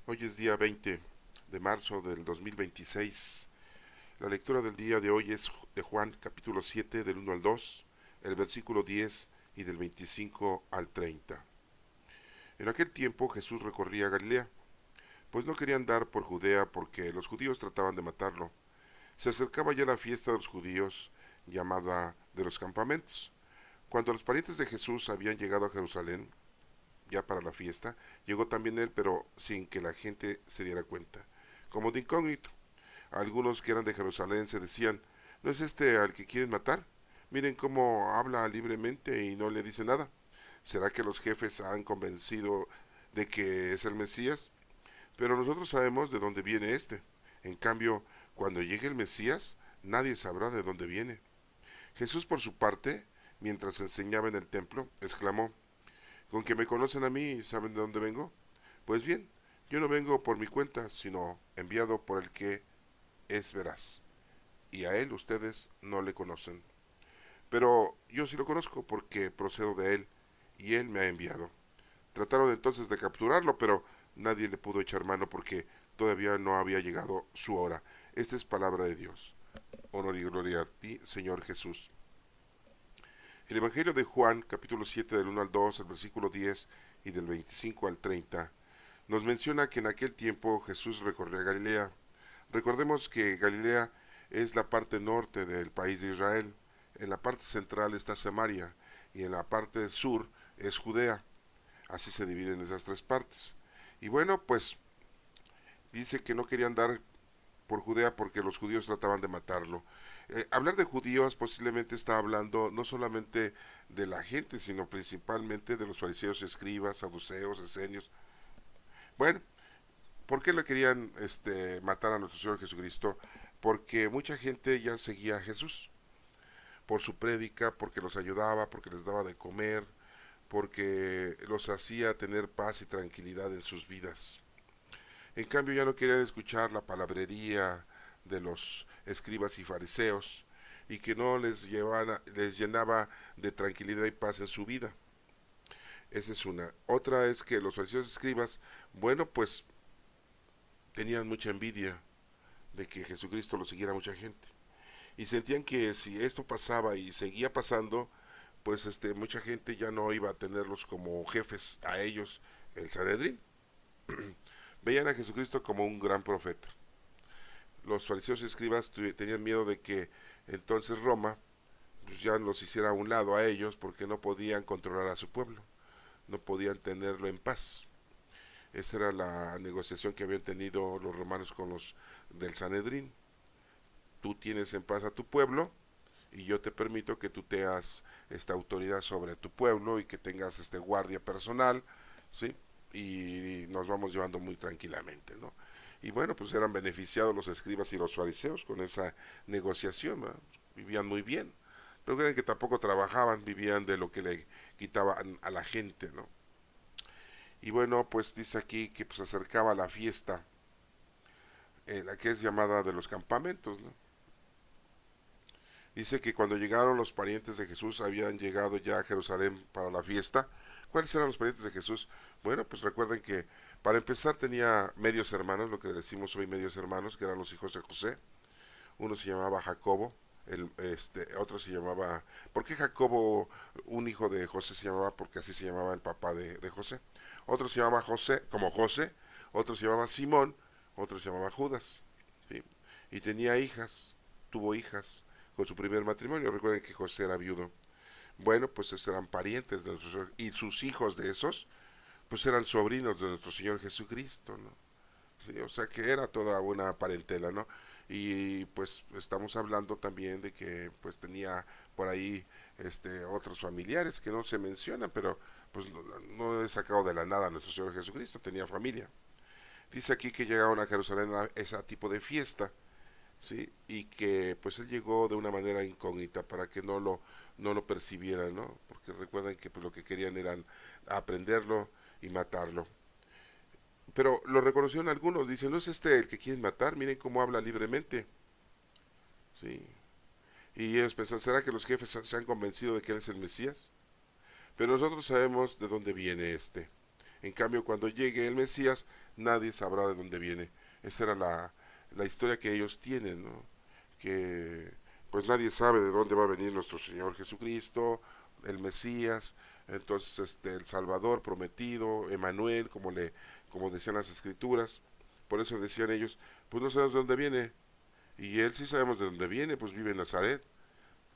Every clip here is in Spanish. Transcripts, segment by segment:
Hoy es día 20 de marzo del 2026. La lectura del día de hoy es de Juan capítulo 7 del 1 al 2, el versículo 10 y del 25 al 30. En aquel tiempo Jesús recorría Galilea, pues no quería andar por Judea porque los judíos trataban de matarlo. Se acercaba ya la fiesta de los judíos, llamada de los campamentos. Cuando los parientes de Jesús habían llegado a Jerusalén, ya para la fiesta, llegó también él, pero sin que la gente se diera cuenta, como de incógnito. Algunos que eran de Jerusalén se decían, ¿no es este al que quieren matar? Miren cómo habla libremente y no le dice nada. ¿Será que los jefes han convencido de que es el Mesías? Pero nosotros sabemos de dónde viene este. En cambio, cuando llegue el Mesías, nadie sabrá de dónde viene. Jesús, por su parte, mientras enseñaba en el templo, exclamó, ¿con que me conocen a mí y saben de dónde vengo? Pues bien, yo no vengo por mi cuenta, sino enviado por el que es veraz. Y a él ustedes no le conocen. Pero yo sí lo conozco porque procedo de él y él me ha enviado. Trataron entonces de capturarlo, pero nadie le pudo echar mano porque todavía no había llegado su hora. Esta es palabra de Dios. Honor y gloria a ti, Señor Jesús. El Evangelio de Juan, capítulo 7 del 1 al 2, el versículo 10 y del 25 al 30, nos menciona que en aquel tiempo Jesús recorría Galilea. Recordemos que Galilea es la parte norte del país de Israel, en la parte central está Samaria y en la parte sur es Judea. Así se dividen esas tres partes. Y bueno, pues dice que no quería andar por Judea porque los judíos trataban de matarlo. Hablar de judíos posiblemente está hablando no solamente de la gente, sino principalmente de los fariseos, escribas, saduceos, esenios. Bueno, ¿por qué le querían matar a nuestro Señor Jesucristo? Porque mucha gente ya seguía a Jesús por su prédica, porque los ayudaba, porque les daba de comer, porque los hacía tener paz y tranquilidad en sus vidas. En cambio ya no querían escuchar la palabrería de los escribas y fariseos y que no les llenaba de tranquilidad y paz en su vida. Esa es una. Otra es que los fariseos y escribas, bueno, pues tenían mucha envidia de que Jesucristo lo siguiera mucha gente. Y sentían que si esto pasaba y seguía pasando, pues mucha gente ya no iba a tenerlos como jefes a ellos, el Sanedrín. Veían a Jesucristo como un gran profeta. Los fariseos y escribas tenían miedo de que entonces Roma pues, ya los hiciera a un lado a ellos porque no podían controlar a su pueblo, no podían tenerlo en paz. Esa era la negociación que habían tenido los romanos con los del Sanedrín. Tú tienes en paz a tu pueblo y yo te permito que tú tengas esta autoridad sobre tu pueblo y que tengas este guardia personal, ¿sí? Y nos vamos llevando muy tranquilamente, ¿no? Y bueno, pues eran beneficiados los escribas y los fariseos con esa negociación, ¿no? Vivían muy bien. Pero creen que tampoco trabajaban, vivían de lo que le quitaban a la gente, ¿no? Y bueno, pues dice aquí que pues acercaba la fiesta, la que es llamada de los campamentos, ¿no? Dice que cuando llegaron los parientes de Jesús habían llegado ya a Jerusalén para la fiesta. ¿Cuáles eran los parientes de Jesús? Bueno, pues recuerden que para empezar tenía medios hermanos, lo que decimos hoy medios hermanos, que eran los hijos de José. Uno se llamaba Jacobo, otro se llamaba... ¿Por qué Jacobo, un hijo de José, se llamaba? Porque así se llamaba el papá de José. Otro se llamaba José, como José, otro se llamaba Simón, otro se llamaba Judas. ¿Sí? Y tenía hijas, tuvo hijas con su primer matrimonio. Recuerden que José era viudo. Bueno, pues esos eran parientes de nuestros y sus hijos de esos, pues eran sobrinos de nuestro Señor Jesucristo, ¿no? Sí, o sea que era toda una parentela, ¿no? Y pues estamos hablando también de que pues tenía por ahí otros familiares que no se mencionan, pero pues no he sacado de la nada a nuestro Señor Jesucristo, tenía familia. Dice aquí que llegaron a Jerusalén a ese tipo de fiesta, ¿sí? Y que pues él llegó de una manera incógnita para que no lo percibieran, ¿no? Porque recuerden que pues lo que querían era aprenderlo y matarlo. Pero lo reconocieron algunos, dicen, no es este el que quieren matar, miren cómo habla libremente, ¿sí? Y ellos pensaron, ¿será que los jefes se han convencido de que él es el Mesías? Pero nosotros sabemos de dónde viene este. En cambio, cuando llegue el Mesías, nadie sabrá de dónde viene. Esa era la historia que ellos tienen, ¿no? Que pues nadie sabe de dónde va a venir nuestro Señor Jesucristo, el Mesías, entonces el Salvador prometido, Emanuel, como decían las escrituras. Por eso decían ellos, pues no sabemos de dónde viene. Y él sí sabemos de dónde viene, pues vive en Nazaret.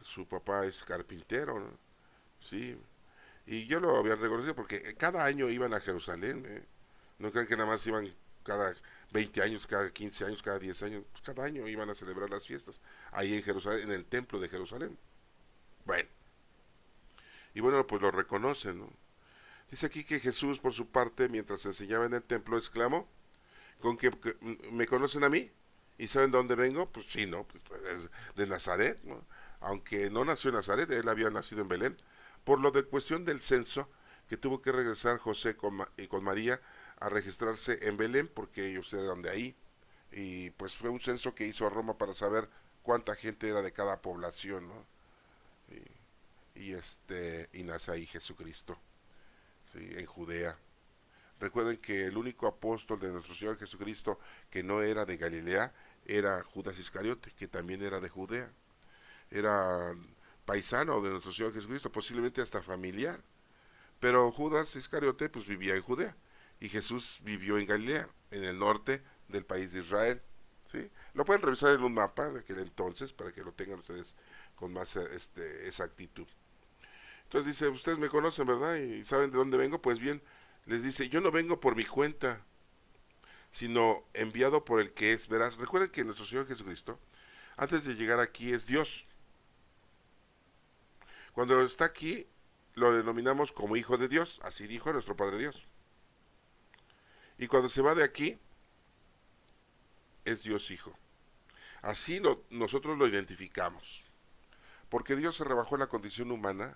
Su papá es carpintero, ¿no? Sí. Y yo lo había reconocido porque cada año iban a Jerusalén, ¿eh? No crean que nada más iban cada 20 años, cada 15 años, cada 10 años, pues cada año iban a celebrar las fiestas ahí en Jerusalén, en el templo de Jerusalén. Bueno, y bueno, pues lo reconocen, ¿no? Dice aquí que Jesús, por su parte, mientras enseñaba en el templo, exclamó, ¿con que me conocen a mí? ¿Y saben de dónde vengo? Pues sí, ¿no? Pues es de Nazaret, ¿no? Aunque no nació en Nazaret, él había nacido en Belén. Por lo de cuestión del censo, que tuvo que regresar José con María a registrarse en Belén, porque ellos eran de ahí. Y pues fue un censo que hizo Roma para saber cuánta gente era de cada población, ¿no? Y nace ahí Jesucristo, ¿sí? En Judea. Recuerden que el único apóstol de nuestro Señor Jesucristo que no era de Galilea era Judas Iscariote, que también era de Judea. Era paisano de nuestro Señor Jesucristo, posiblemente hasta familiar. Pero Judas Iscariote pues vivía en Judea y Jesús vivió en Galilea, en el norte del país de Israel. ¿Sí? Lo pueden revisar en un mapa de aquel entonces para que lo tengan ustedes con más exactitud. Entonces dice, ustedes me conocen, ¿verdad? Y saben de dónde vengo. Pues bien, les dice, yo no vengo por mi cuenta, sino enviado por el que es veraz. Recuerden que nuestro Señor Jesucristo, antes de llegar aquí, es Dios. Cuando está aquí, lo denominamos como Hijo de Dios, así dijo nuestro Padre Dios. Y cuando se va de aquí, es Dios Hijo. Así nosotros lo identificamos. Porque Dios se rebajó en la condición humana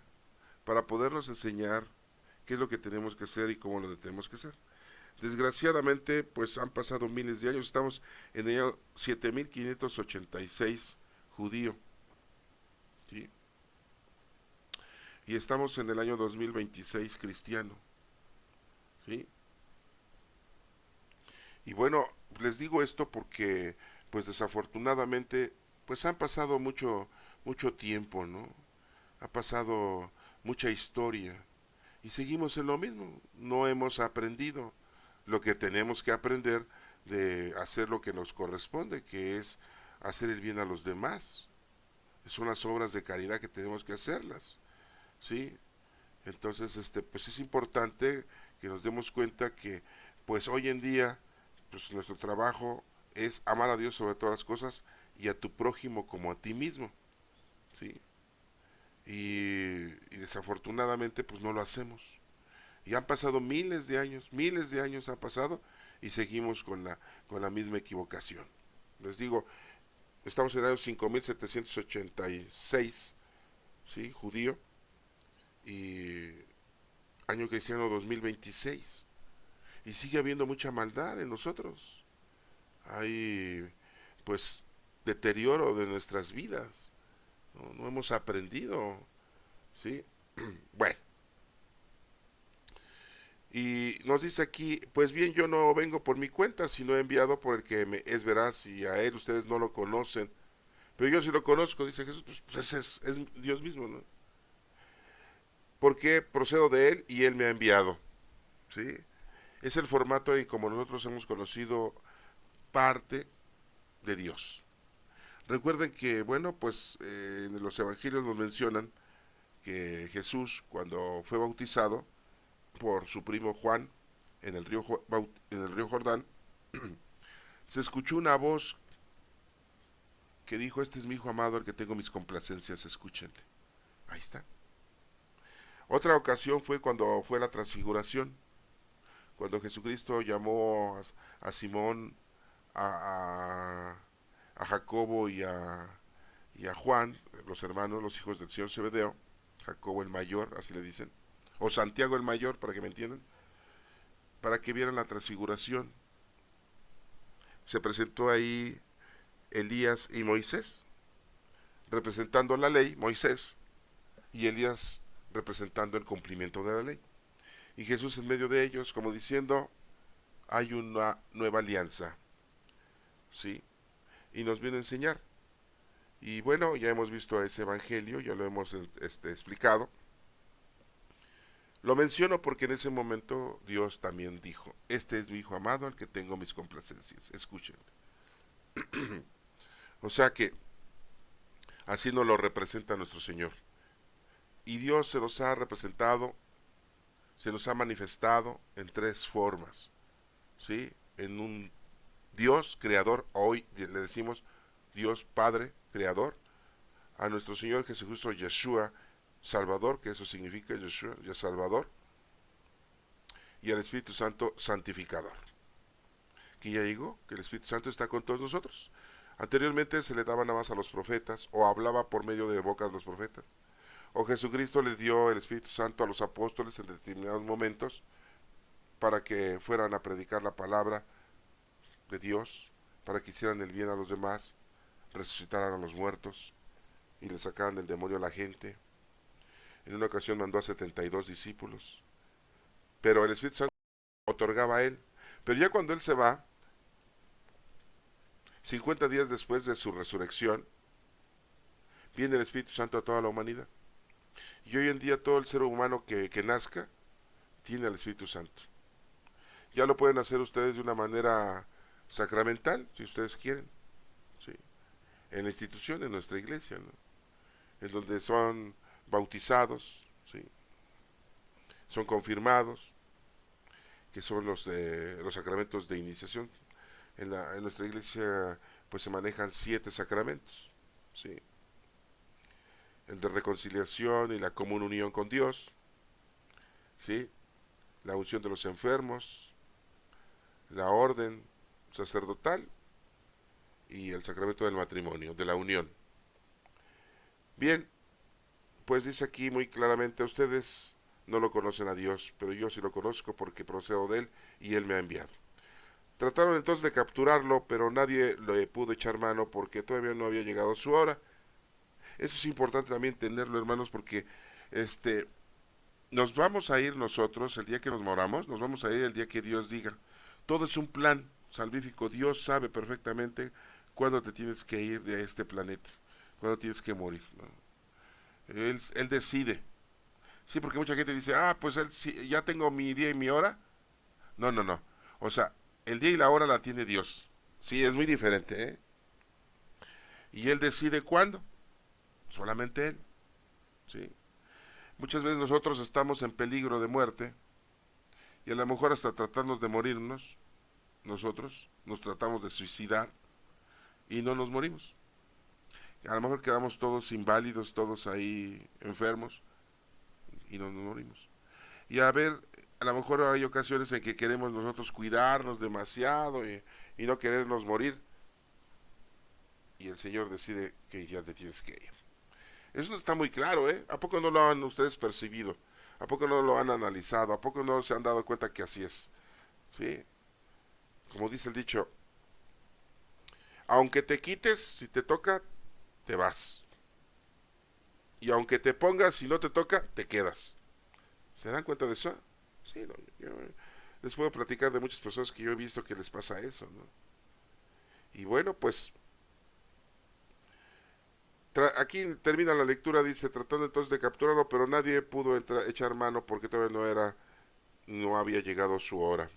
para podernos enseñar qué es lo que tenemos que hacer y cómo lo tenemos que hacer. Desgraciadamente, pues han pasado miles de años, estamos en el año 7586 judío, ¿sí? Y estamos en el año 2026 cristiano, ¿sí? Y bueno, les digo esto porque, pues desafortunadamente, pues han pasado mucho tiempo, ¿no? Ha pasado mucha historia y seguimos en lo mismo, no hemos aprendido lo que tenemos que aprender de hacer lo que nos corresponde, que es hacer el bien a los demás. Son las obras de caridad que tenemos que hacerlas, ¿sí? Entonces, pues es importante que nos demos cuenta que, pues hoy en día, pues nuestro trabajo es amar a Dios sobre todas las cosas y a tu prójimo como a ti mismo, ¿sí? Y desafortunadamente, pues no lo hacemos. Y han pasado miles de años han pasado y seguimos con la misma equivocación. Les digo, estamos en el año 5786, ¿sí? Judío, y año cristiano 2026. Y sigue habiendo mucha maldad en nosotros. Hay, pues, deterioro de nuestras vidas. No hemos aprendido, ¿sí? Bueno, y nos dice aquí, pues bien, yo no vengo por mi cuenta, sino enviado por el que me es veraz y a él ustedes no lo conocen. Pero yo sí lo conozco, dice Jesús, pues ese es Dios mismo, ¿no? Porque procedo de él y él me ha enviado, ¿sí? Es el formato en como nosotros hemos conocido parte de Dios. Recuerden que, bueno, pues en los evangelios nos mencionan que Jesús, cuando fue bautizado por su primo Juan en el río Jordán, se escuchó una voz que dijo, este es mi hijo amado, el que tengo mis complacencias, escúchenle. Ahí está. Otra ocasión fue cuando fue la transfiguración, cuando Jesucristo llamó a Simón, a, a Jacobo y a Juan, los hermanos, los hijos del señor Zebedeo, Jacobo el mayor, así le dicen, o Santiago el mayor, para que me entiendan, para que vieran la transfiguración. Se presentó ahí Elías y Moisés, representando la ley, Moisés, y Elías representando el cumplimiento de la ley. y Jesús en medio de ellos, como diciendo, hay una nueva alianza, ¿sí? Y nos viene a enseñar. Y bueno, ya hemos visto ese evangelio, ya lo hemos explicado. Lo menciono porque en ese momento Dios también dijo, este es mi hijo amado al que tengo mis complacencias, escuchen. O sea que así nos lo representa nuestro Señor. Y Dios se nos ha representado, se nos ha manifestado en tres formas, ¿sí? En un Dios creador, hoy le decimos Dios Padre creador, a nuestro Señor Jesucristo Yeshua Salvador, que eso significa Yeshua, ya Salvador, y al Espíritu Santo santificador, que ya llegó, que el Espíritu Santo está con todos nosotros. Anteriormente se le daba nada más a los profetas, o hablaba por medio de boca de los profetas, o Jesucristo le dio el Espíritu Santo a los apóstoles en determinados momentos para que fueran a predicar la palabra de Dios, para que hicieran el bien a los demás, resucitaran a los muertos y le sacaran del demonio a la gente. En una ocasión mandó a 72 discípulos, pero el Espíritu Santo otorgaba a él. Pero ya cuando él se va, 50 días después de su resurrección, viene el Espíritu Santo a toda la humanidad. Y hoy en día todo el ser humano que nazca tiene al Espíritu Santo. Ya lo pueden hacer ustedes de una manera sacramental, si ustedes quieren, ¿sí? En la institución, en nuestra iglesia, ¿no? En donde son bautizados, ¿sí? Son confirmados, que son los sacramentos de iniciación. En nuestra iglesia pues se manejan 7 sacramentos, ¿sí? El de reconciliación y la común unión con Dios, ¿sí? La unción de los enfermos, la orden sacerdotal y el sacramento del matrimonio, de la unión. Bien, pues dice aquí muy claramente, ustedes no lo conocen a Dios, pero yo sí lo conozco porque procedo de Él y Él me ha enviado. Trataron entonces de capturarlo, pero nadie le pudo echar mano porque todavía no había llegado su hora. Eso es importante también tenerlo, hermanos, porque este nos vamos a ir nosotros el día que nos moramos, nos vamos a ir el día que Dios diga. Todo es un plan salvífico. Dios sabe perfectamente cuándo te tienes que ir de este planeta, cuándo tienes que morir, ¿no? Él decide. Sí, porque mucha gente dice, ah, pues él sí, ya tengo mi día y mi hora. No, no, no. O sea, el día y la hora la tiene Dios. Sí, es muy diferente, ¿eh? Y él decide cuándo. Solamente él. ¿Sí? Muchas veces nosotros estamos en peligro de muerte y a lo mejor hasta tratamos de morirnos, nosotros nos tratamos de suicidar y no nos morimos. A lo mejor quedamos todos inválidos, todos ahí enfermos y no nos morimos. Y a ver, a lo mejor hay ocasiones en que queremos nosotros cuidarnos demasiado y no querernos morir y el Señor decide que ya te tienes que ir. Eso no está muy claro, ¿eh? ¿A poco no lo han ustedes percibido? ¿A poco no lo han analizado? ¿A poco no se han dado cuenta que así es? ¿Sí? Como dice el dicho, aunque te quites, si te toca, te vas. Y aunque te pongas, si no te toca, te quedas. ¿Se dan cuenta de eso? Sí, no, yo les puedo platicar de muchas personas que yo he visto que les pasa eso, ¿no? Y bueno, pues aquí termina la lectura, dice, tratando entonces de capturarlo, pero nadie pudo echar mano porque todavía no había llegado su hora.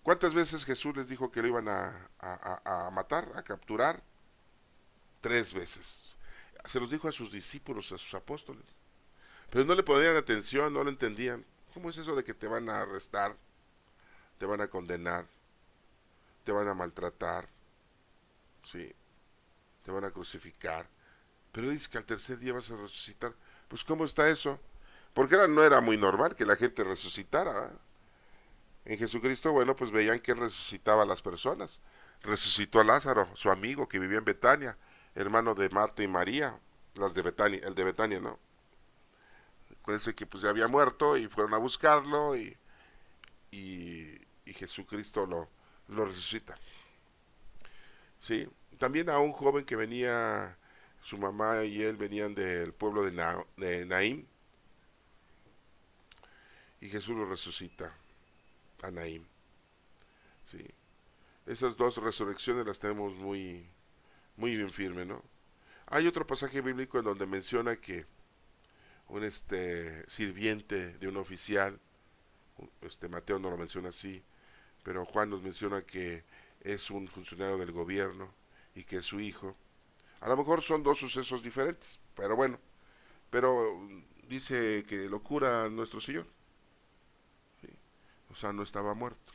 ¿Cuántas veces Jesús les dijo que lo iban a matar, a capturar? 3 veces. Se los dijo a sus discípulos, a sus apóstoles. Pero no le ponían atención, no lo entendían. ¿Cómo es eso de que te van a arrestar, te van a condenar, te van a maltratar, sí, te van a crucificar? Pero dice que al tercer día vas a resucitar. Pues ¿cómo está eso? Porque no era muy normal que la gente resucitara, ¿eh? En Jesucristo, bueno, pues veían que resucitaba a las personas. Resucitó a Lázaro, su amigo que vivía en Betania, hermano de Marta y María, las de Betania, el de Betania, ¿no? Acuérdense que pues ya había muerto y fueron a buscarlo y Jesucristo lo resucita. ¿Sí? También a un joven que venía, su mamá y él venían del pueblo de Naín, y Jesús lo resucita a Naim. ¿Sí? Esas dos resurrecciones las tenemos muy bien firme, ¿no? Hay otro pasaje bíblico en donde menciona que un sirviente de un oficial, Mateo no lo menciona así, pero Juan nos menciona que es un funcionario del gobierno y que es su hijo. A lo mejor son dos sucesos diferentes, pero bueno, pero dice que lo cura nuestro Señor, ¿sí? O sea, no estaba muerto.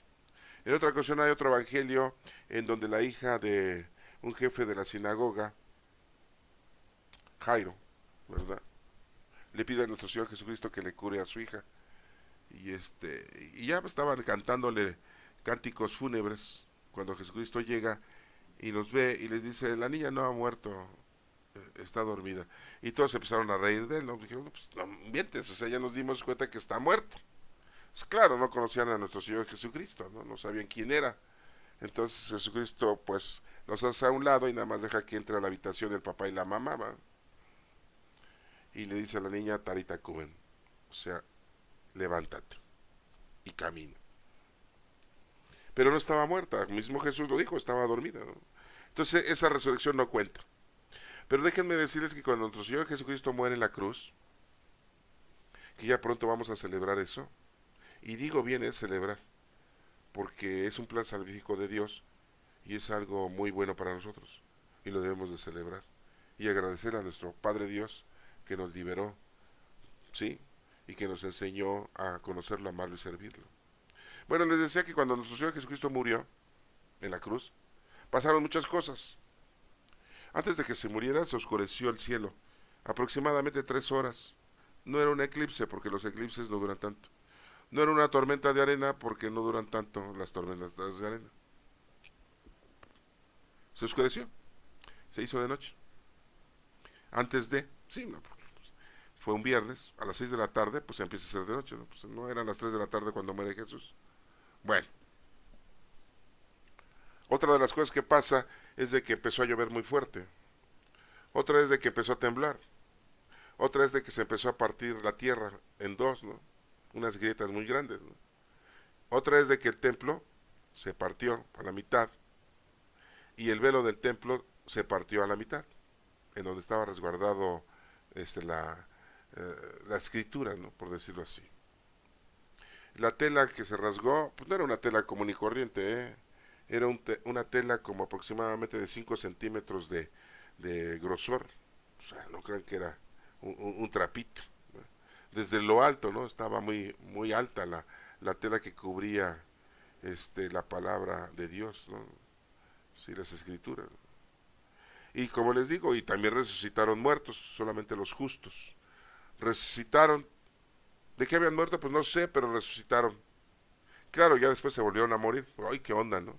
En otra ocasión hay otro evangelio en donde la hija de un jefe de la sinagoga, Jairo, ¿verdad?, le pide a nuestro Señor Jesucristo que le cure a su hija. Y ya estaban cantándole cánticos fúnebres cuando Jesucristo llega y los ve y les dice, la niña no ha muerto, está dormida. Y todos empezaron a reír de él, ¿no? Dijeron, no, pues no mientes, o sea, ya nos dimos cuenta que está muerto. Pues claro, no conocían a nuestro Señor Jesucristo, ¿no? No sabían quién era. Entonces Jesucristo pues los hace a un lado y nada más deja que entre a la habitación del papá y la mamá, ¿va? Y le dice a la niña, Tarita Kuben, o sea, levántate y camina. Pero no estaba muerta, mismo Jesús lo dijo, estaba dormida, ¿no? Entonces esa resurrección no cuenta. Pero déjenme decirles que cuando nuestro Señor Jesucristo muere en la cruz, que ya pronto vamos a celebrar eso, y digo bien es celebrar, porque es un plan salvífico de Dios y es algo muy bueno para nosotros, y lo debemos de celebrar, y agradecer a nuestro Padre Dios que nos liberó, ¿sí? Y que nos enseñó a conocerlo, amarlo y servirlo. Bueno, les decía que cuando nuestro Señor Jesucristo murió en la cruz, pasaron muchas cosas. Antes de que se muriera, se oscureció el cielo, aproximadamente 3 horas. No era un eclipse, porque los eclipses no duran tanto. No era una tormenta de arena, porque no duran tanto las tormentas de arena. Se oscureció, se hizo de noche. Antes de, sí, no, fue un viernes, a las 6 de la tarde, pues empieza a ser de noche, ¿no? Pues no eran las 3 de la tarde cuando muere Jesús. Bueno, otra de las cosas que pasa es de que empezó a llover muy fuerte. Otra es de que empezó a temblar. Otra es de que se empezó a partir la tierra en dos, ¿no? Unas grietas muy grandes, ¿no? Otra es de que el templo se partió a la mitad y el velo del templo se partió a la mitad, en donde estaba resguardado la escritura, ¿no? Por decirlo así. La tela que se rasgó, pues no era una tela común y corriente, ¿eh? Era una tela como aproximadamente de 5 centímetros de grosor. O sea, no crean que era un trapito, ¿no? Desde lo alto, ¿no? Estaba muy alta la tela que cubría la palabra de Dios, ¿no? Sí, las escrituras. Y como les digo, y también resucitaron muertos, solamente los justos. Resucitaron. ¿De qué habían muerto? Pues no sé, pero resucitaron. Claro, ya después se volvieron a morir. Ay, qué onda, ¿no?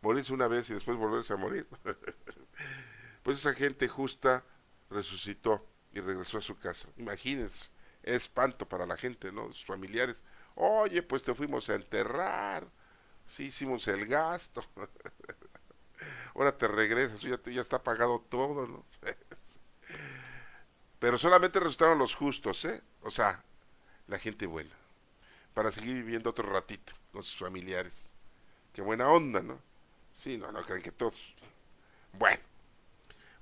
Morirse una vez y después volverse a morir. Pues esa gente justa resucitó y regresó a su casa. Imagínense, espanto para la gente, ¿no? Sus familiares. Oye, pues te fuimos a enterrar. Sí, hicimos el gasto. Ahora te regresas, ya está pagado todo, ¿no? Pero solamente resucitaron los justos, ¿eh? O sea, la gente buena. Para seguir viviendo otro ratito con sus familiares. Qué buena onda, ¿no? Sí, no creen que todos. Bueno,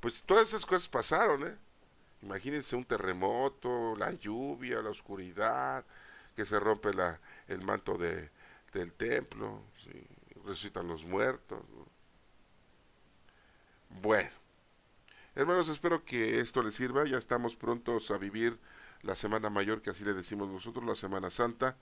pues todas esas cosas pasaron, ¿eh? Imagínense un terremoto, la lluvia, la oscuridad, que se rompe el manto del templo, ¿sí? Resucitan los muertos, ¿no? Bueno, hermanos, espero que esto les sirva. Ya estamos prontos a vivir la Semana Mayor, que así le decimos nosotros, la Semana Santa,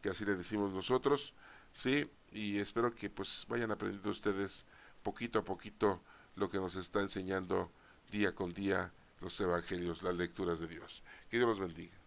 que así le decimos nosotros, ¿sí? Y espero que pues vayan aprendiendo ustedes poquito a poquito lo que nos está enseñando día con día los evangelios, las lecturas de Dios. Que Dios los bendiga.